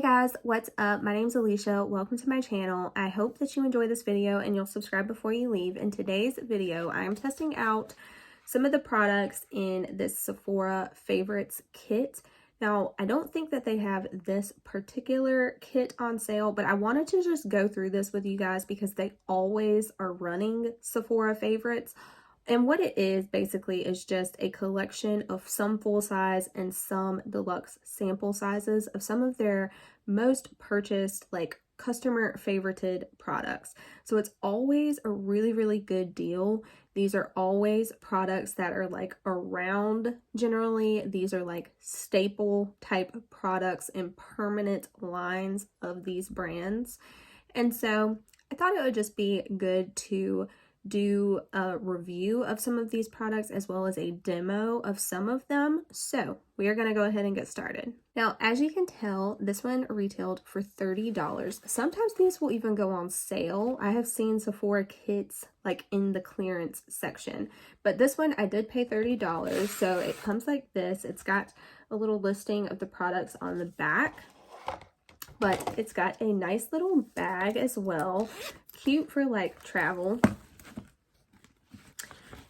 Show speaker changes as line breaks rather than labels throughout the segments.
Hey guys, what's up? My name's Alicia. Welcome to my channel. I hope that you enjoy this video and you'll subscribe before you leave. In today's video, I am testing out some of the products in this Sephora Favorites kit. Now, I don't think that they have this particular kit on sale, but I wanted to just go through this with you guys because they always are running Sephora Favorites. And what it is basically is just a collection of some full size and some deluxe sample sizes of some of their most purchased, like customer favorited products. So it's always a really good deal. These are always products that are like around generally. These are like staple type products and permanent lines of these brands. And so I thought it would just be good to do a review of some of these products as well as a demo of some of them. So we are going to go ahead and get started. Now, as you can tell, this one retailed for $30. Sometimes these will even go on sale. I have seen Sephora kits like in the clearance section, but this one I did pay $30. So it comes like this. It's got a little listing of the products on the back, but it's got a nice little bag as well. Cute for like travel.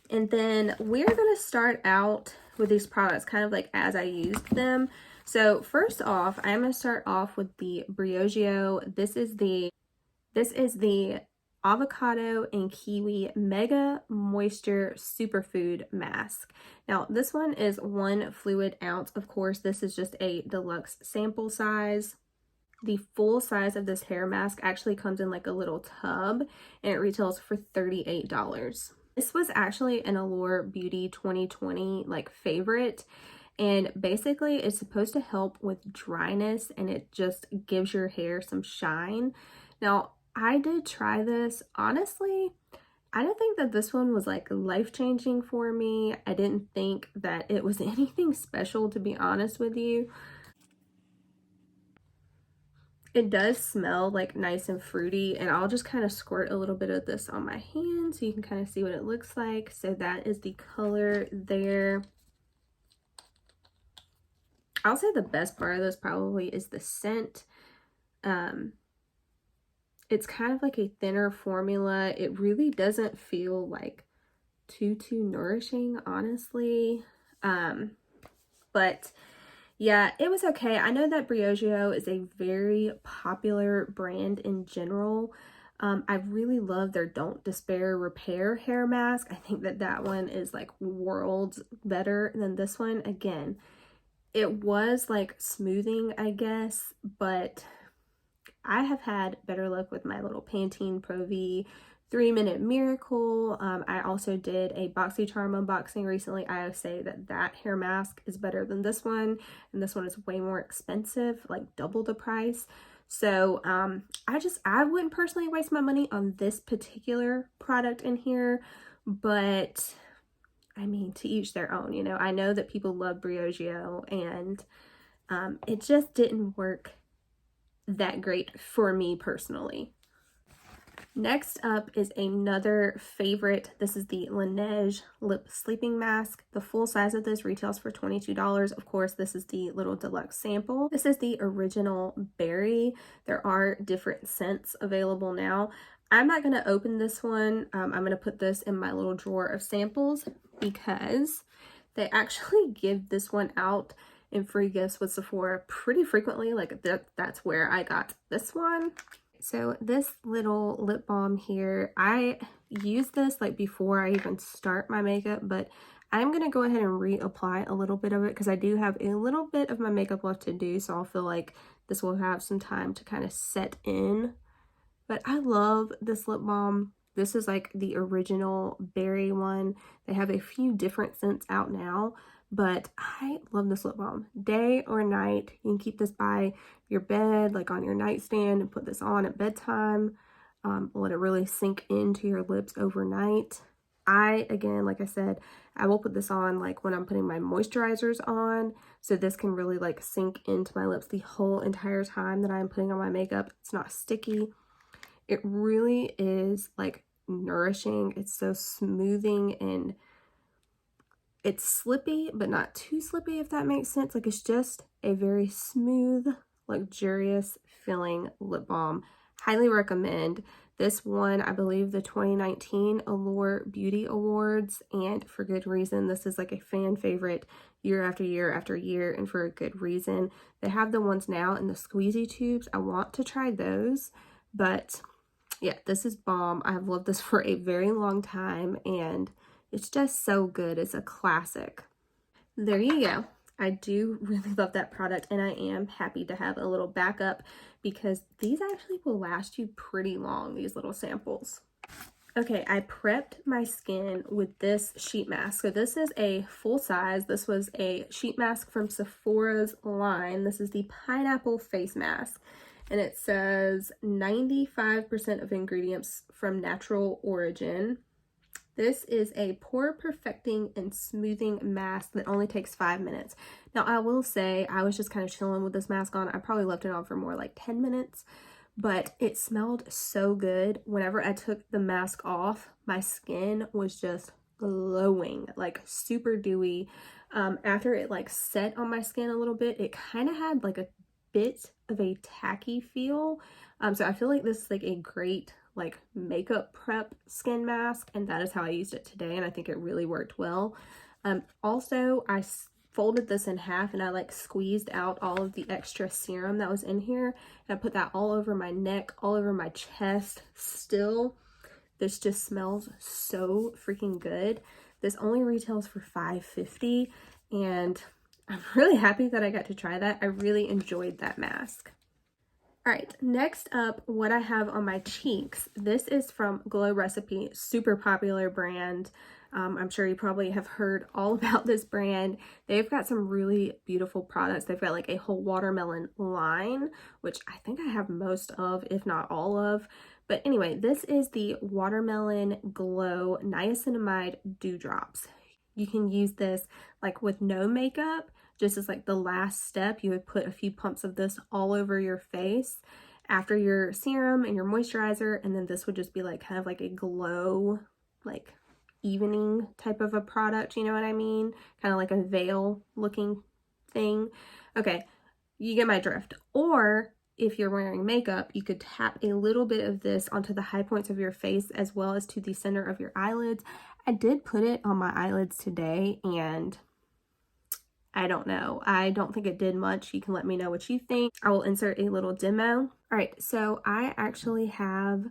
And then we're going to start out with these products kind of like as I used them. So first off, I'm going to start off with the Briogeo. This is the avocado and kiwi mega moisture superfood mask. Now this one is 1 fluid ounce. Of course, this is just a deluxe sample size. The full size of this hair mask actually comes in like a little tub and it retails for $38. This was actually an Allure Beauty 2020 like favorite, and basically it's supposed to help with dryness and it just gives your hair some shine. Now I did try this. Honestly, I didn't think that this one was like life-changing for me. I didn't think that it was anything special, to be honest with you. It does smell like nice and fruity, and I'll just kind of squirt a little bit of this on my hand so you can kind of see what it looks like. So that is the color there. I'll say the best part of this probably is the scent. It's kind of like a thinner formula. It really doesn't feel like too nourishing, honestly. But yeah, it was okay. I know that Briogeo is a very popular brand in general. I really love their Don't Despair Repair hair mask. I think that that one is like worlds better than this one. Again, it was like smoothing, I guess, but I have had better luck with my little Pantene Pro V 3-Minute Miracle. I also did a BoxyCharm unboxing recently. I would say that that hair mask is better than this one, and this one is way more expensive, like double the price. So I wouldn't personally waste my money on this particular product in here, but I mean, to each their own, you know. I know that people love Briogeo, and it just didn't work that great for me personally. Next up is another favorite. This is the Lineage Lip Sleeping Mask. The full size of this retails for $22. Of course, this is the little deluxe sample. This is the original berry. There are different scents available now. I'm not going to open this one. I'm going to put this in my little drawer of samples because they actually give this one out in free gifts with Sephora pretty frequently. Like that's where I got this one. So this little lip balm here, I use this like before I even start my makeup, but I'm going to go ahead and reapply a little bit of it because I do have a little bit of my makeup left to do, so I'll feel like this will have some time to kind of set in. But I love this lip balm. This is like the original berry one. They have a few different scents out now, but I love this lip balm. Day or night, you can keep this by your bed, like on your nightstand, and put this on at bedtime. Let it really sink into your lips overnight. Again, like I said, I will put this on like when I'm putting my moisturizers on, so this can really like sink into my lips the whole entire time that I'm putting on my makeup. It's not sticky. It really is like nourishing. It's so smoothing and it's slippy, but not too slippy, if that makes sense. Like it's just a very smooth luxurious feeling lip balm. Highly recommend. This won, I believe, the 2019 Allure Beauty Awards, and for good reason. This is like a fan favorite year after year after year, and for a good reason. They have the ones now in the squeezy tubes. I want to try those, but yeah, this is bomb. I've loved this for a very long time, and it's just so good. It's a classic. There you go. I do really love that product, and I am happy to have a little backup because these actually will last you pretty long, these little samples. Okay, I prepped my skin with this sheet mask. So this is a full size. This was a sheet mask from Sephora's line. This is the pineapple face mask, and it says 95% of ingredients from natural origin. This is a pore perfecting and smoothing mask that only takes 5 minutes. Now, I will say I was just kind of chilling with this mask on. I probably left it on for more like 10 minutes, but it smelled so good. Whenever I took the mask off, my skin was just glowing, like super dewy. After it like set on my skin a little bit, it kind of had like a bit of a tacky feel. So I feel like this is like a great like makeup prep skin mask, and that is how I used it today, and I think it really worked well. Also, I folded this in half and I like squeezed out all of the extra serum that was in here, and I put that all over my neck, all over my chest. Still, this just smells so freaking good. This only retails for $5.50, and I'm really happy that I got to try that. I really enjoyed that mask. All right, next up, what I have on my cheeks. This is from Glow Recipe, super popular brand. I'm sure you probably have heard all about this brand. They've got some really beautiful products. They've got like a whole watermelon line, which I think I have most of, if not all of. But anyway, this is the Watermelon Glow Niacinamide Dewdrops. You can use this like with no makeup. Just as like the last step, you would put a few pumps of this all over your face after your serum and your moisturizer, and then this would just be like kind of like a glow, like evening type of a product, you know what I mean? Kind of like a veil looking thing. Okay, you get my drift. Or if you're wearing makeup, you could tap a little bit of this onto the high points of your face as well as to the center of your eyelids. I did put it on my eyelids today, and I don't know. I don't think it did much. You can let me know what you think. I will insert a little demo. All right, so I actually have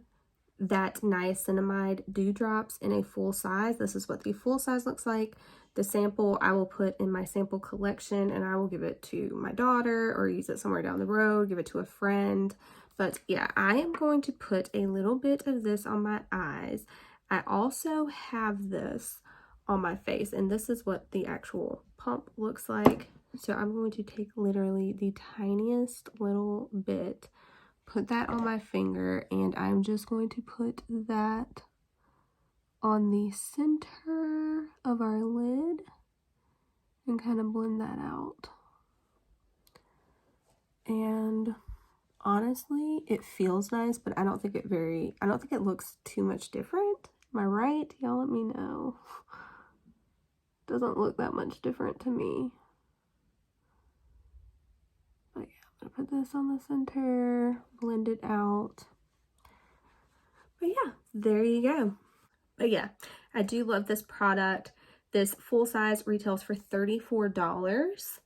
that niacinamide dewdrops in a full size. This is what the full size looks like. The sample I will put in my sample collection, and I will give it to my daughter or use it somewhere down the road, give it to a friend. But yeah, I am going to put a little bit of this on my eyes. I also have this on my face, and this is what the actual pump looks like. So I'm going to take literally the tiniest little bit, put that on my finger, and I'm just going to put that on the center of our lid and kind of blend that out. And honestly, it feels nice, but I don't think it looks too much different. Am I right? Y'all let me know. Doesn't look that much different to me. But yeah, I'm gonna put this on the center, blend it out. But yeah, there you go. But yeah, I do love this product. This full size retails for $34.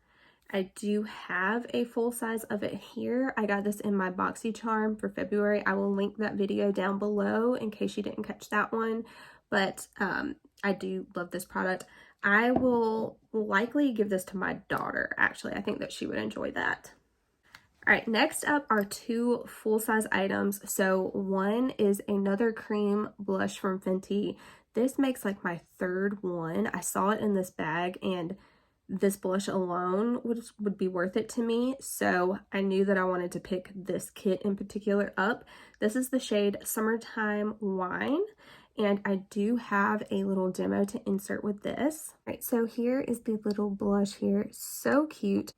I do have a full size of it here. I got this in my BoxyCharm for February. I will link that video down below in case you didn't catch that one. But I do love this product. I will likely give this to my daughter, actually. I think that she would enjoy that. All right, next up are two full-size items. So one is another cream blush from Fenty. This makes like my third one. I saw it in this bag, and this blush alone would be worth it to me. So I knew that I wanted to pick this kit in particular up. This is the shade Summertime Wine. And I do have a little demo to insert with this. All right, so here is the little blush here. So cute.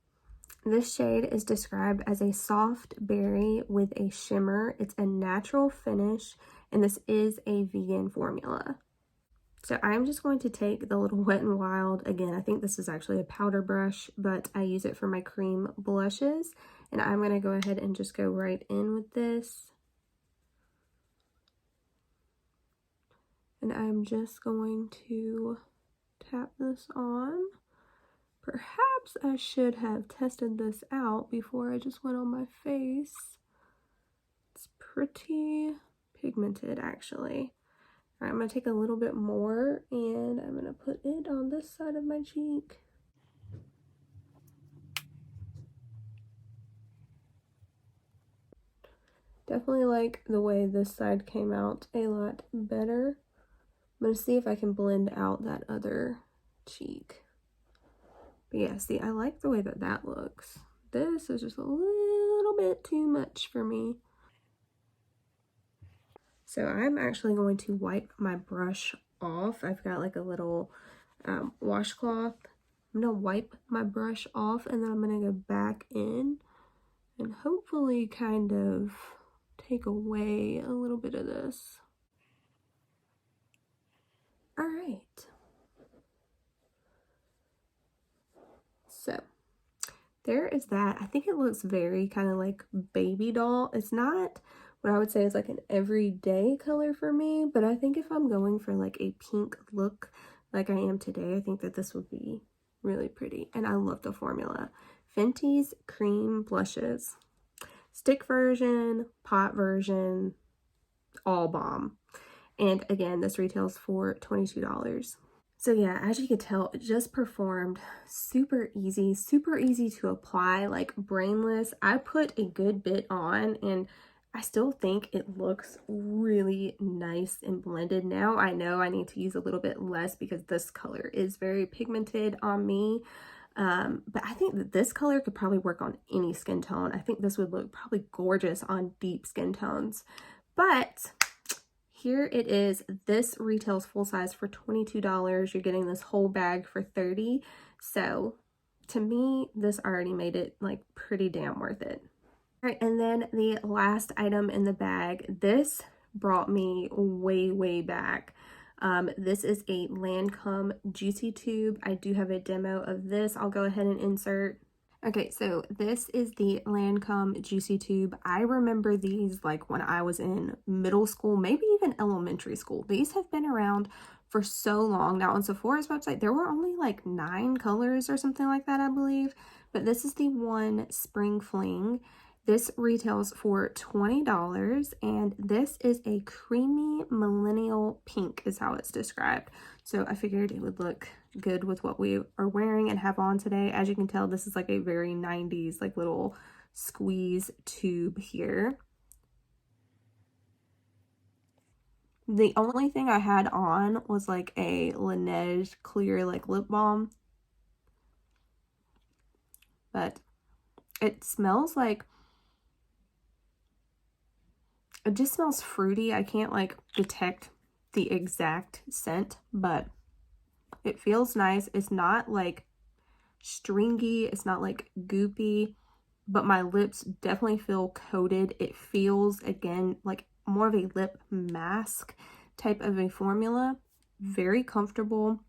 This shade is described as a soft berry with a shimmer. It's a natural finish, and this is a vegan formula. So I'm just going to take the little Wet n Wild. Again, I think this is actually a powder brush, but I use it for my cream blushes. And I'm going to go ahead and just go right in with this. And I'm just going to tap this on. Perhaps I should have tested this out before I just went on my face. It's pretty pigmented, actually. All right, I'm going to take a little bit more and I'm going to put it on this side of my cheek. Definitely like the way this side came out a lot better. I'm going to see if I can blend out that other cheek. But yeah, see, I like the way that that looks. This is just a little bit too much for me. So I'm actually going to wipe my brush off. I've got like a little washcloth. I'm going to wipe my brush off and then I'm going to go back in and hopefully kind of take away a little bit of this. All right. So there is that. I think it looks very kind of like baby doll. It's not what I would say is like an everyday color for me, but I think if I'm going for like a pink look like I am today, I think that this would be really pretty. And I love the formula. Fenty's Cream Blushes. Stick version, pot version, all bomb. And again, this retails for $22. So yeah, as you can tell, it just performed super easy to apply, like brainless. I put a good bit on and I still think it looks really nice and blended. Now I know I need to use a little bit less because this color is very pigmented on me. But I think that this color could probably work on any skin tone. I think this would look probably gorgeous on deep skin tones. But here it is. This retails full size for $22. You're getting this whole bag for $30. So to me, this already made it like pretty damn worth it. All right, and then the last item in the bag, this brought me way back. This is a Lancome Juicy Tube. I do have a demo of this. I'll go ahead and insert. Okay, so this is the Lancome Juicy Tube. I remember these like when I was in middle school, maybe even elementary school. These have been around for so long. Now on Sephora's website, there were only like 9 colors or something like that, I believe. But this is the one Spring Fling. This retails for $20, and this is a creamy millennial pink is how it's described. So I figured it would look good with what we are wearing and have on today. As you can tell, this is like a very 90s like little squeeze tube here. The only thing I had on was like a Lineage clear like lip balm. But it smells like, it just smells fruity. I can't like detect the exact scent, but it feels nice. It's not like stringy. It's not like goopy, but my lips definitely feel coated. It feels, again, like more of a lip mask type of a formula. Very comfortable.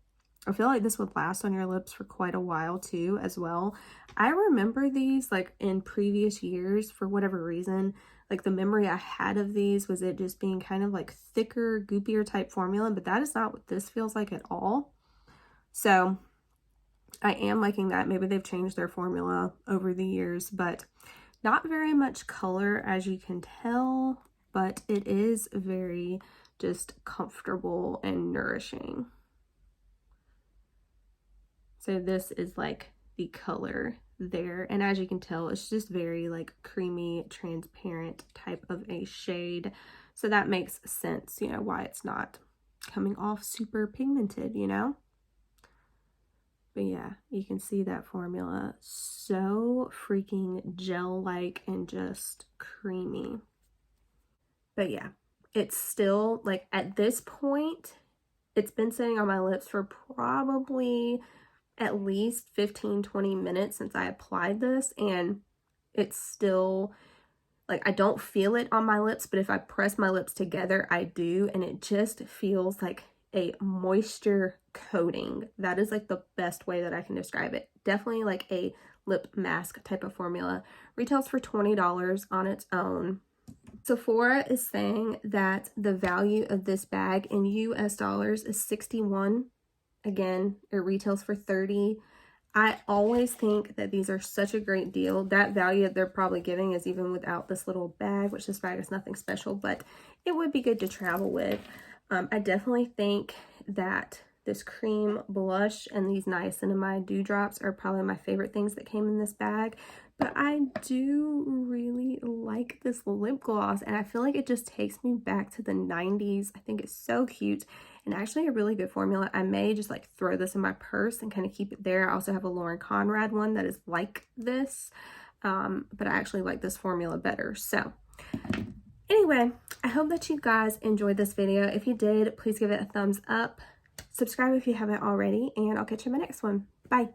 I feel like this would last on your lips for quite a while too as well. I remember these like in previous years for whatever reason. Like the memory I had of these was it just being kind of like thicker, goopier type formula, but that is not what this feels like at all. So I am liking that. Maybe they've changed their formula over the years, but not very much color as you can tell, but it is very just comfortable and nourishing. So this is like the color there, and as you can tell, it's just very like creamy, transparent type of a shade. So that makes sense, you know, why it's not coming off super pigmented, you know? But yeah, you can see that formula, so freaking gel-like and just creamy. But yeah, it's still like at this point, it's been sitting on my lips for probably at least 15-20 minutes since I applied this, and it's still like I don't feel it on my lips, but if I press my lips together I do, and it just feels like a moisture coating. That is like the best way that I can describe it. Definitely like a lip mask type of formula. Retails for $20 on its own. Sephora is saying that the value of this bag in US dollars is $61. Again, it retails for $30. I always think that these are such a great deal. That value that they're probably giving is even without this little bag, which this bag is nothing special, but it would be good to travel with. I definitely think that this cream blush and these niacinamide dewdrops are probably my favorite things that came in this bag. But I do really like this lip gloss, and I feel like it just takes me back to the 90s. I think it's so cute and actually a really good formula. I may just like throw this in my purse and kind of keep it there. I also have a Lauren Conrad one that is like this, but I actually like this formula better. So anyway, I hope that you guys enjoyed this video. If you did, please give it a thumbs up. Subscribe if you haven't already, and I'll catch you in my next one. Bye.